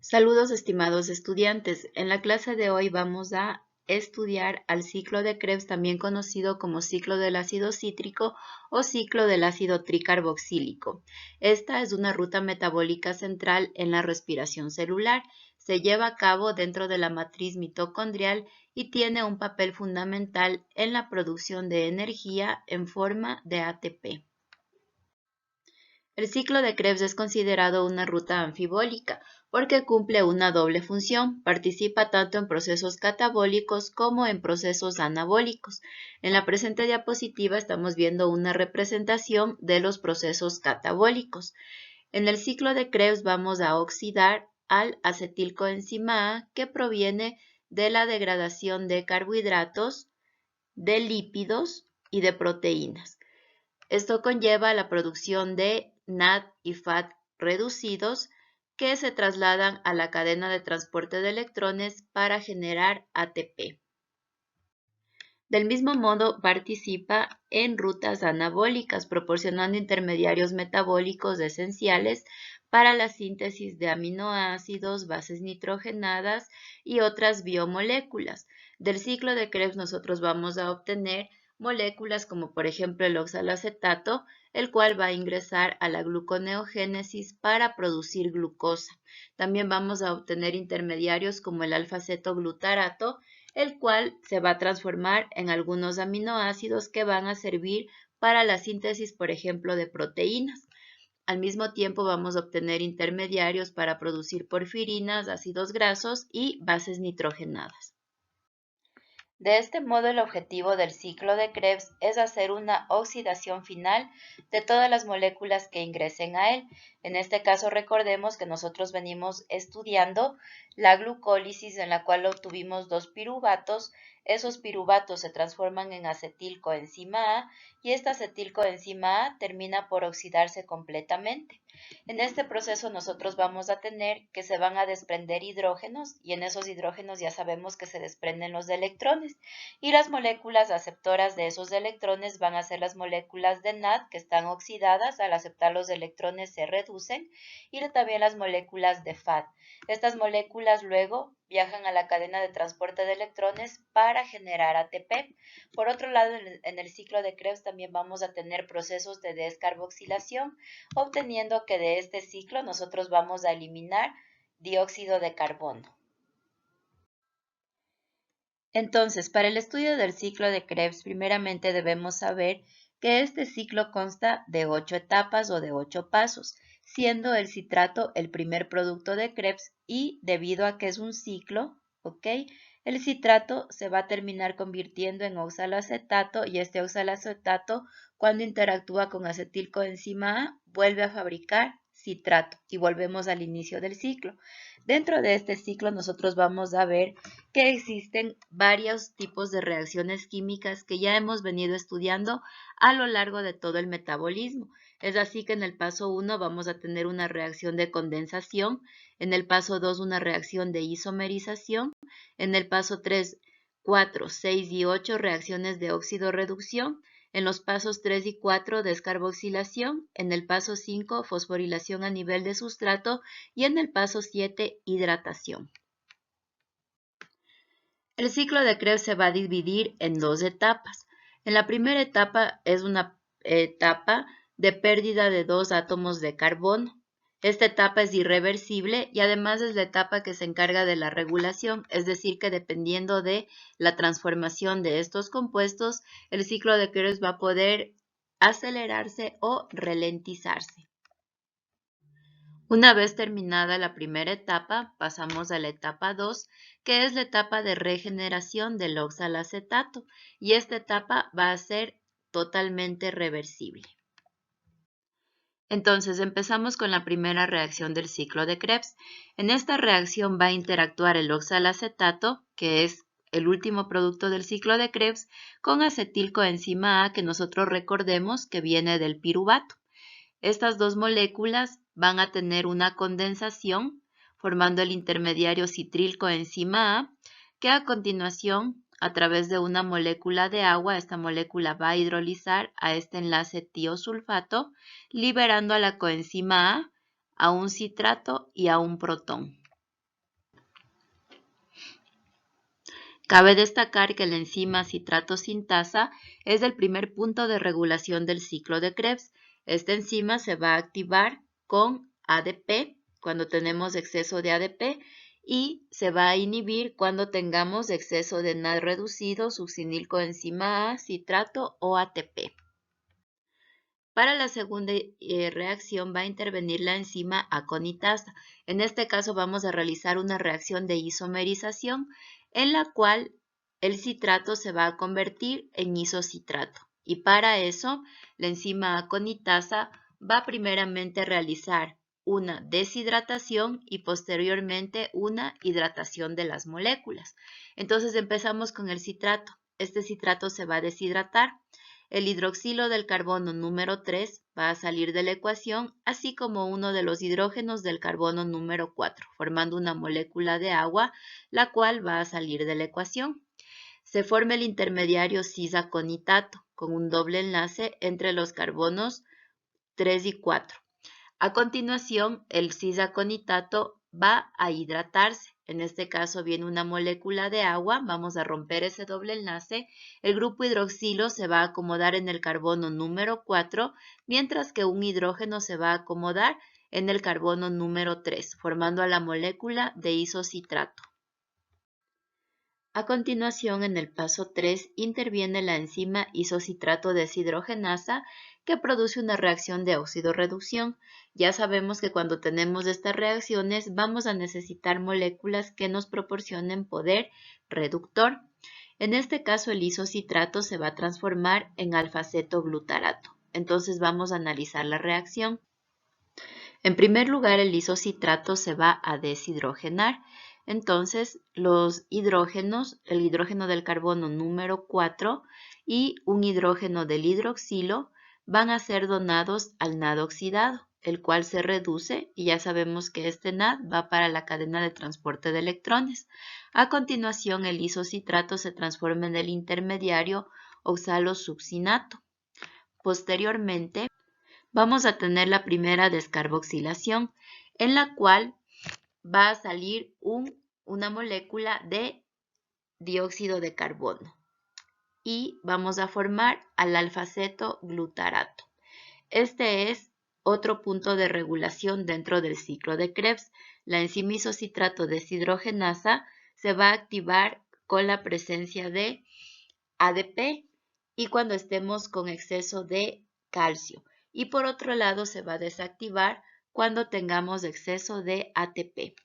Saludos estimados estudiantes, en la clase de hoy vamos a estudiar al ciclo de Krebs, también conocido como ciclo del ácido cítrico o ciclo del ácido tricarboxílico. Esta es una ruta metabólica central en la respiración celular, se lleva a cabo dentro de la matriz mitocondrial y tiene un papel fundamental en la producción de energía en forma de ATP. El ciclo de Krebs es considerado una ruta anfibólica porque cumple una doble función, participa tanto en procesos catabólicos como en procesos anabólicos. En la presente diapositiva estamos viendo una representación de los procesos catabólicos. En el ciclo de Krebs vamos a oxidar al acetilcoenzima A que proviene de la degradación de carbohidratos, de lípidos y de proteínas. Esto conlleva la producción de NAD y FAT reducidos que se trasladan a la cadena de transporte de electrones para generar ATP. Del mismo modo, participa en rutas anabólicas, proporcionando intermediarios metabólicos esenciales para la síntesis de aminoácidos, bases nitrogenadas y otras biomoléculas. Del ciclo de Krebs nosotros vamos a obtener moléculas como por ejemplo el oxalacetato, el cual va a ingresar a la gluconeogénesis para producir glucosa. También vamos a obtener intermediarios como el alfa-cetoglutarato, el cual se va a transformar en algunos aminoácidos que van a servir para la síntesis, por ejemplo, de proteínas. Al mismo tiempo vamos a obtener intermediarios para producir porfirinas, ácidos grasos y bases nitrogenadas. De este modo, el objetivo del ciclo de Krebs es hacer una oxidación final de todas las moléculas que ingresen a él. En este caso, recordemos que nosotros venimos estudiando la glucólisis en la cual obtuvimos dos piruvatos. Esos piruvatos se transforman en acetilcoenzima A y esta acetilcoenzima A termina por oxidarse completamente. En este proceso nosotros vamos a tener que se van a desprender hidrógenos y en esos hidrógenos ya sabemos que se desprenden los electrones y las moléculas aceptoras de esos electrones van a ser las moléculas de NAD que están oxidadas, al aceptar los electrones se reducen y también las moléculas de FAD. Estas moléculas luego viajan a la cadena de transporte de electrones para generar ATP. Por otro lado, en el ciclo de Krebs también vamos a tener procesos de descarboxilación, obteniendo que de este ciclo nosotros vamos a eliminar dióxido de carbono. Entonces, para el estudio del ciclo de Krebs, primeramente debemos saber que este ciclo consta de 8 etapas o de 8 pasos, siendo el citrato el primer producto de Krebs y debido a que es un ciclo, ¿ok? El citrato se va a terminar convirtiendo en oxalacetato y este oxalacetato, cuando interactúa con acetilcoenzima A, vuelve a fabricar citrato y volvemos al inicio del ciclo. Dentro de este ciclo nosotros vamos a ver que existen varios tipos de reacciones químicas que ya hemos venido estudiando a lo largo de todo el metabolismo. Es así que en el paso 1 vamos a tener una reacción de condensación, en el paso 2 una reacción de isomerización, en el paso 3, 4, 6 y 8 reacciones de óxido-reducción, en los pasos 3 y 4 descarboxilación, en el paso 5 fosforilación a nivel de sustrato y en el paso 7 hidratación. El ciclo de Krebs se va a dividir en dos etapas. En la primera etapa es una etapa de pérdida de dos átomos de carbono. Esta etapa es irreversible y además es la etapa que se encarga de la regulación, es decir, que dependiendo de la transformación de estos compuestos, el ciclo de Krebs va a poder acelerarse o ralentizarse. Una vez terminada la primera etapa, pasamos a la etapa 2, que es la etapa de regeneración del oxalacetato, y esta etapa va a ser totalmente reversible. Entonces, empezamos con la primera reacción del ciclo de Krebs. En esta reacción va a interactuar el oxalacetato, que es el último producto del ciclo de Krebs, con acetilcoenzima A, que nosotros recordemos que viene del piruvato. Estas dos moléculas van a tener una condensación formando el intermediario citrilcoenzima A, que a continuación, a través de una molécula de agua, esta molécula va a hidrolizar a este enlace tiosulfato, liberando a la coenzima A un citrato y a un protón. Cabe destacar que la enzima citrato sintasa es el primer punto de regulación del ciclo de Krebs. Esta enzima se va a activar con ADP cuando tenemos exceso de ADP y se va a inhibir cuando tengamos exceso de NAD reducido, succinilcoenzima A, citrato o ATP. Para la segunda reacción va a intervenir la enzima aconitasa. En este caso vamos a realizar una reacción de isomerización en la cual el citrato se va a convertir en isocitrato. Y para eso la enzima aconitasa va primeramente a realizar una deshidratación y posteriormente una hidratación de las moléculas. Entonces empezamos con el citrato. Este citrato se va a deshidratar. El hidroxilo del carbono número 3 va a salir de la ecuación, así como uno de los hidrógenos del carbono número 4, formando una molécula de agua, la cual va a salir de la ecuación. Se forma el intermediario cis-aconitato, con un doble enlace entre los carbonos 3 y 4. A continuación, el cis-aconitato va a hidratarse. En este caso viene una molécula de agua, vamos a romper ese doble enlace. El grupo hidroxilo se va a acomodar en el carbono número 4, mientras que un hidrógeno se va a acomodar en el carbono número 3, formando a la molécula de isocitrato. A continuación, en el paso 3, interviene la enzima isocitrato deshidrogenasa que produce una reacción de óxido-reducción. Ya sabemos que cuando tenemos estas reacciones vamos a necesitar moléculas que nos proporcionen poder reductor. En este caso, el isocitrato se va a transformar en alfa-cetoglutarato. Entonces vamos a analizar la reacción. En primer lugar, el isocitrato se va a deshidrogenar. Entonces, los hidrógenos, el hidrógeno del carbono número 4 y un hidrógeno del hidroxilo van a ser donados al NAD oxidado, el cual se reduce y ya sabemos que este NAD va para la cadena de transporte de electrones. A continuación, el isocitrato se transforma en el intermediario oxalosuccinato. Posteriormente, vamos a tener la primera descarboxilación, en la cual va a salir una molécula de dióxido de carbono y vamos a formar al alfa-cetoglutarato. Este es otro punto de regulación dentro del ciclo de Krebs. La enzima isocitrato deshidrogenasa se va a activar con la presencia de ADP y cuando estemos con exceso de calcio. Y por otro lado se va a desactivar cuando tengamos exceso de ATP.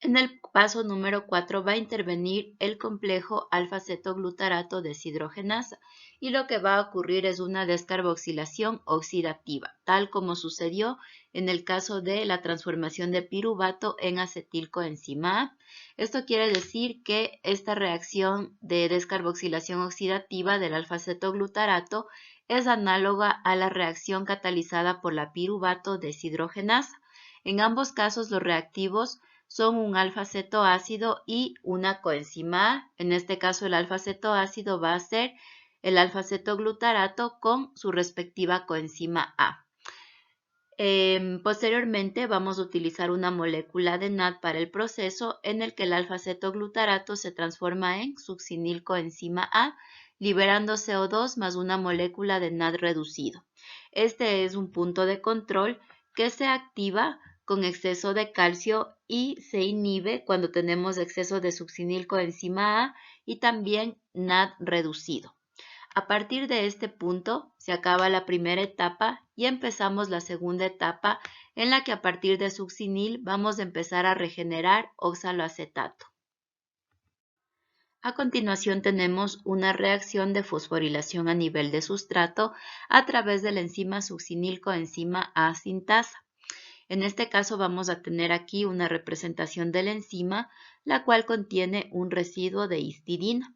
En el paso número 4 va a intervenir el complejo alfa-cetoglutarato deshidrogenasa y lo que va a ocurrir es una descarboxilación oxidativa, tal como sucedió en el caso de la transformación de piruvato en acetilcoenzima A. Esto quiere decir que esta reacción de descarboxilación oxidativa del alfa-cetoglutarato es análoga a la reacción catalizada por la piruvato deshidrogenasa. En ambos casos los reactivos son un alfa-cetoácido y una coenzima A. En este caso el alfa-cetoácido va a ser el alfa-cetoglutarato con su respectiva coenzima A. Posteriormente vamos a utilizar una molécula de NAD para el proceso en el que el alfa-cetoglutarato se transforma en succinilcoenzima A, liberando CO2 más una molécula de NAD reducido. Este es un punto de control que se activa con exceso de calcio y se inhibe cuando tenemos exceso de succinilcoenzima A y también NAD reducido. A partir de este punto se acaba la primera etapa y empezamos la segunda etapa en la que a partir de succinil vamos a empezar a regenerar oxaloacetato. A continuación tenemos una reacción de fosforilación a nivel de sustrato a través de la enzima succinilcoenzima A sintasa. En este caso vamos a tener aquí una representación de la enzima, la cual contiene un residuo de histidina.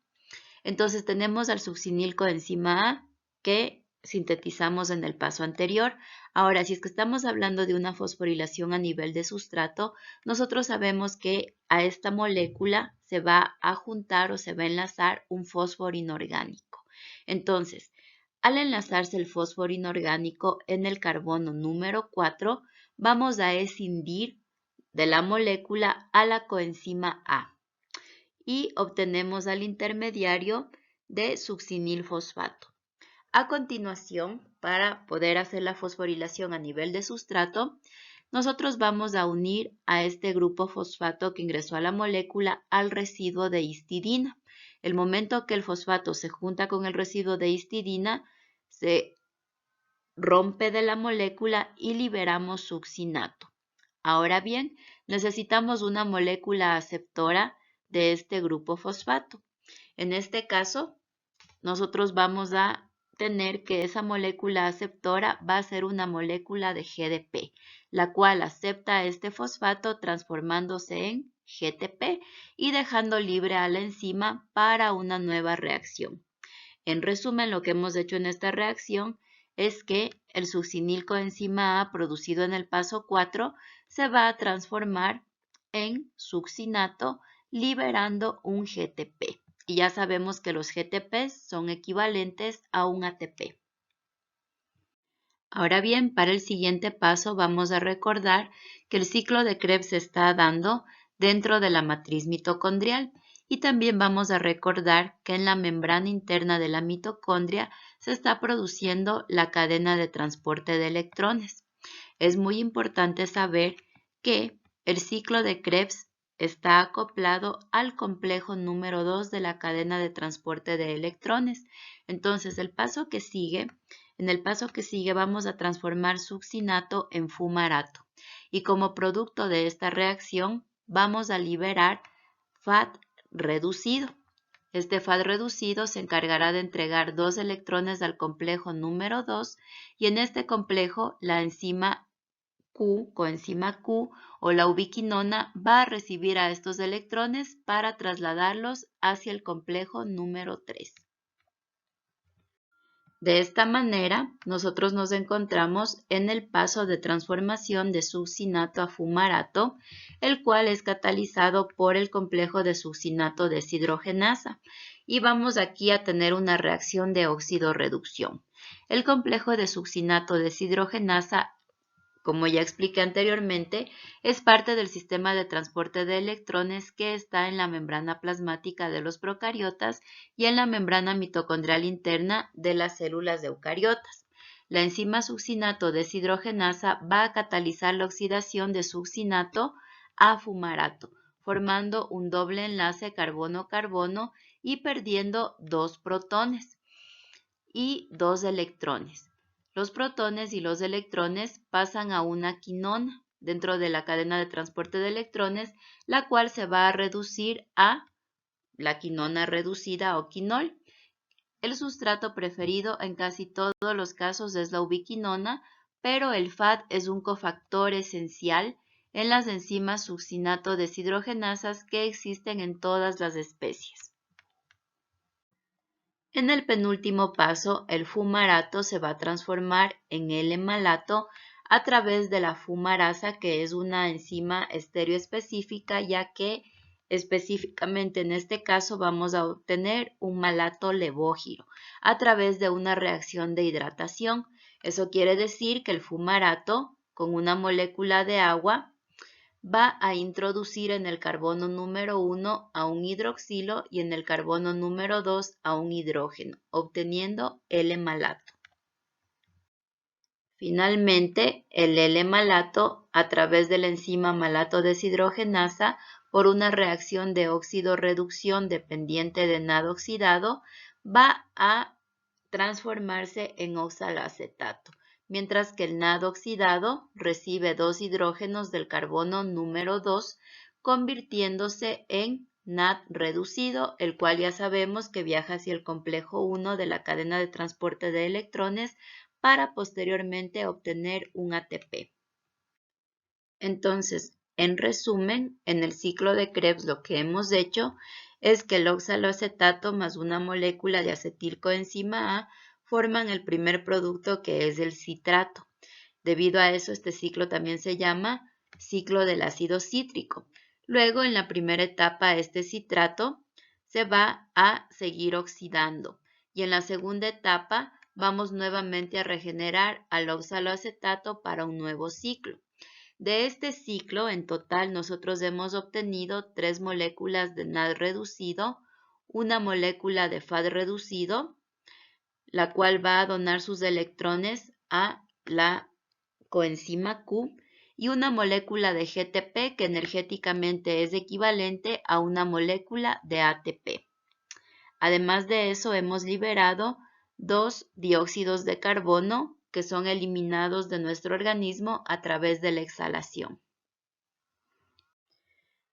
Entonces tenemos al succinilcoenzima A que sintetizamos en el paso anterior. Ahora, si es que estamos hablando de una fosforilación a nivel de sustrato, nosotros sabemos que a esta molécula se va a juntar o se va a enlazar un fósforo inorgánico. Entonces, al enlazarse el fósforo inorgánico en el carbono número 4, vamos a escindir de la molécula a la coenzima A. y obtenemos al intermediario de succinilfosfato. A continuación, para poder hacer la fosforilación a nivel de sustrato, nosotros vamos a unir a este grupo fosfato que ingresó a la molécula al residuo de histidina. El momento que el fosfato se junta con el residuo de histidina, se rompe de la molécula y liberamos succinato. Ahora bien, necesitamos una molécula aceptora de este grupo fosfato. En este caso, nosotros vamos a tener que esa molécula aceptora va a ser una molécula de GDP, la cual acepta este fosfato transformándose en GTP y dejando libre a la enzima para una nueva reacción. En resumen, lo que hemos hecho en esta reacción es que el succinilcoenzima A producido en el paso 4 se va a transformar en succinato liberando un GTP. Y ya sabemos que los GTP son equivalentes a un ATP. Ahora bien, para el siguiente paso vamos a recordar que el ciclo de Krebs se está dando dentro de la matriz mitocondrial y también vamos a recordar que en la membrana interna de la mitocondria se está produciendo la cadena de transporte de electrones. Es muy importante saber que el ciclo de Krebs está acoplado al complejo número 2 de la cadena de transporte de electrones. Entonces, en el paso que sigue vamos a transformar succinato en fumarato. Y como producto de esta reacción vamos a liberar FAD reducido. Este FAD reducido se encargará de entregar 2 electrones al complejo número 2 y en este complejo la enzima Q, coenzima Q o la ubiquinona va a recibir a estos electrones para trasladarlos hacia el complejo número 3. De esta manera, nosotros nos encontramos en el paso de transformación de succinato a fumarato, el cual es catalizado por el complejo de succinato deshidrogenasa. Y vamos aquí a tener una reacción de óxido-reducción. El complejo de succinato deshidrogenasa, como ya expliqué anteriormente, es parte del sistema de transporte de electrones que está en la membrana plasmática de los procariotas y en la membrana mitocondrial interna de las células de eucariotas. La enzima succinato deshidrogenasa va a catalizar la oxidación de succinato a fumarato, formando un doble enlace carbono-carbono y perdiendo 2 protones y 2 electrones. Los protones y los electrones pasan a una quinona dentro de la cadena de transporte de electrones, la cual se va a reducir a la quinona reducida o quinol. El sustrato preferido en casi todos los casos es la ubiquinona, pero el FAD es un cofactor esencial en las enzimas succinato deshidrogenasas que existen en todas las especies. En el penúltimo paso, el fumarato se va a transformar en L-malato a través de la fumarasa, que es una enzima estereoespecífica, ya que específicamente en este caso vamos a obtener un malato levógiro a través de una reacción de hidratación. Eso quiere decir que el fumarato, con una molécula de agua, va a introducir en el carbono número 1 a un hidroxilo y en el carbono número 2 a un hidrógeno, obteniendo L-malato. Finalmente, el L-malato, a través de la enzima malato deshidrogenasa, por una reacción de óxido-reducción dependiente de NAD oxidado, va a transformarse en oxaloacetato, mientras que el NAD oxidado recibe 2 hidrógenos del carbono número 2, convirtiéndose en NAD reducido, el cual ya sabemos que viaja hacia el complejo 1 de la cadena de transporte de electrones para posteriormente obtener un ATP. Entonces, en resumen, en el ciclo de Krebs lo que hemos hecho es que el oxaloacetato más una molécula de acetilcoenzima A forman el primer producto, que es el citrato. Debido a eso, este ciclo también se llama ciclo del ácido cítrico. Luego, en la primera etapa, este citrato se va a seguir oxidando y en la segunda etapa vamos nuevamente a regenerar al oxaloacetato para un nuevo ciclo. De este ciclo, en total, nosotros hemos obtenido 3 moléculas de NAD reducido, una molécula de FAD reducido, la cual va a donar sus electrones a la coenzima Q, y una molécula de GTP que energéticamente es equivalente a una molécula de ATP. Además de eso, hemos liberado 2 dióxidos de carbono que son eliminados de nuestro organismo a través de la exhalación.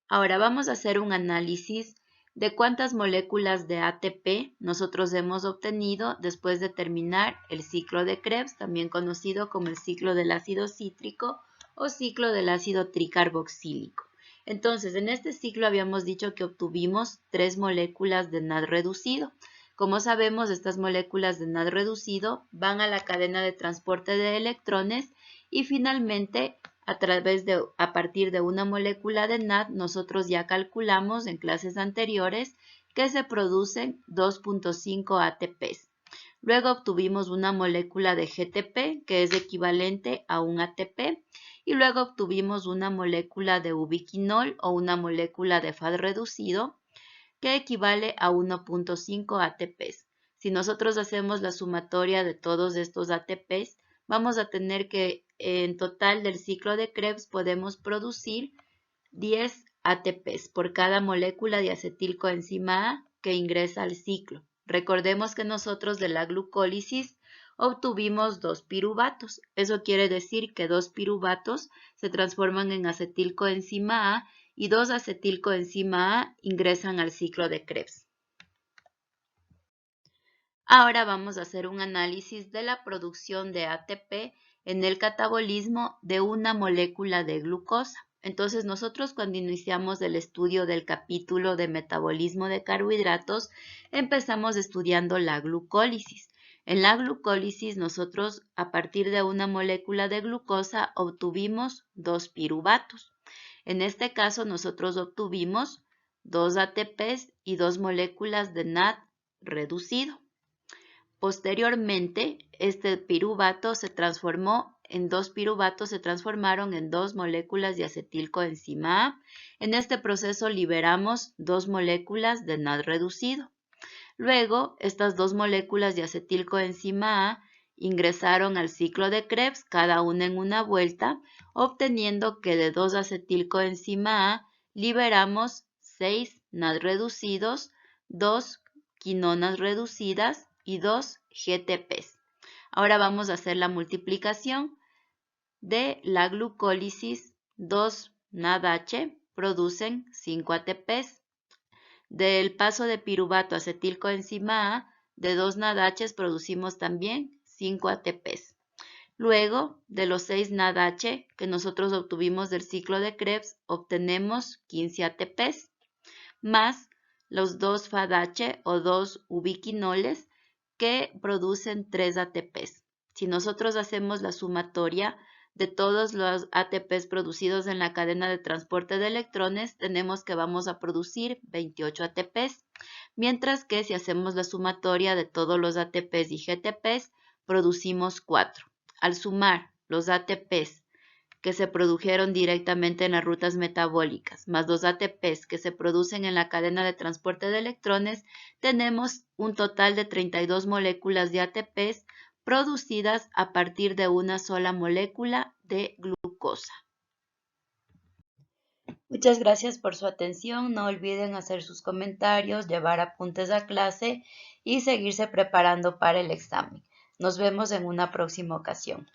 Ahora vamos a hacer un análisis de cuántas moléculas de ATP nosotros hemos obtenido después de terminar el ciclo de Krebs, también conocido como el ciclo del ácido cítrico o ciclo del ácido tricarboxílico. Entonces, en este ciclo habíamos dicho que obtuvimos 3 moléculas de NAD reducido. Como sabemos, estas moléculas de NAD reducido van a la cadena de transporte de electrones y finalmente a partir de una molécula de NAD, nosotros ya calculamos en clases anteriores que se producen 2.5 ATPs. Luego obtuvimos una molécula de GTP, que es equivalente a un ATP, y luego obtuvimos una molécula de ubiquinol o una molécula de FAD reducido, que equivale a 1.5 ATPs. Si nosotros hacemos la sumatoria de todos estos ATPs, vamos a tener que en total del ciclo de Krebs podemos producir 10 ATPs por cada molécula de acetilcoenzima A que ingresa al ciclo. Recordemos que nosotros de la glucólisis obtuvimos 2 piruvatos. Eso quiere decir que 2 piruvatos se transforman en acetilcoenzima A y 2 acetilcoenzima A ingresan al ciclo de Krebs. Ahora vamos a hacer un análisis de la producción de ATP en el catabolismo de una molécula de glucosa. Entonces nosotros cuando iniciamos el estudio del capítulo de metabolismo de carbohidratos empezamos estudiando la glucólisis. En la glucólisis nosotros a partir de una molécula de glucosa obtuvimos 2 piruvatos. En este caso nosotros obtuvimos 2 ATPs y 2 moléculas de NAD reducido. Posteriormente, este piruvato se transformó en 2 piruvatos, se transformaron en 2 moléculas de acetilcoenzima A. En este proceso liberamos 2 moléculas de NAD reducido. Luego, estas 2 moléculas de acetilcoenzima A ingresaron al ciclo de Krebs, cada una en una vuelta, obteniendo que de 2 acetilcoenzima A liberamos 6 NAD reducidos, 2 quinonas reducidas y 2 GTPs. Ahora vamos a hacer la multiplicación de la glucólisis. 2 NADH producen 5 ATPs. Del paso de piruvato a acetilcoenzima A, de 2 NADH producimos también 5 ATPs. Luego, de los 6 NADH que nosotros obtuvimos del ciclo de Krebs, obtenemos 15 ATPs, más los 2 FADH o 2 ubiquinoles que producen 3 ATPs. Si nosotros hacemos la sumatoria de todos los ATPs producidos en la cadena de transporte de electrones, tenemos que vamos a producir 28 ATPs, mientras que si hacemos la sumatoria de todos los ATPs y GTPs, producimos 4. Al sumar los ATPs que se produjeron directamente en las rutas metabólicas, más los ATPs que se producen en la cadena de transporte de electrones, tenemos un total de 32 moléculas de ATPs producidas a partir de una sola molécula de glucosa. Muchas gracias por su atención. No olviden hacer sus comentarios, llevar apuntes a clase y seguirse preparando para el examen. Nos vemos en una próxima ocasión.